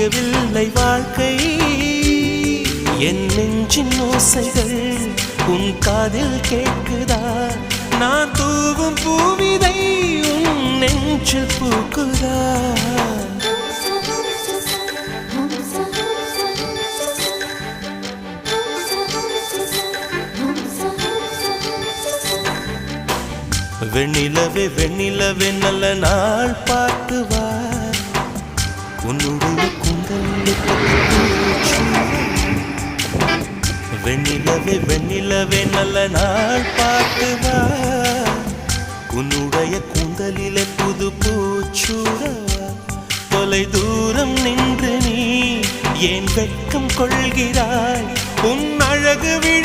முடியவில்லை வாழ்க்கை என் நெஞ்சின் ஓசைகள் உன் காதில் கேட்குதா நான் தூவும் பூவிதை உன் நெஞ்சில் பூக்குதா வெண்ணிலவே வெண்ணிலவே நல்ல நாள் பார்த்து வா உன்னுடைய கூந்தலில் வெண்ணிலவே வெண்ணிலவே நல்ல நாள் பார்த்து வா உன்னுடைய கூந்தலிலே புது பூச்சூடவா தொலை தூரம் நின்று நீ ஏன் வெட்கம் கொள்கிறாய் உன் அழகு விழ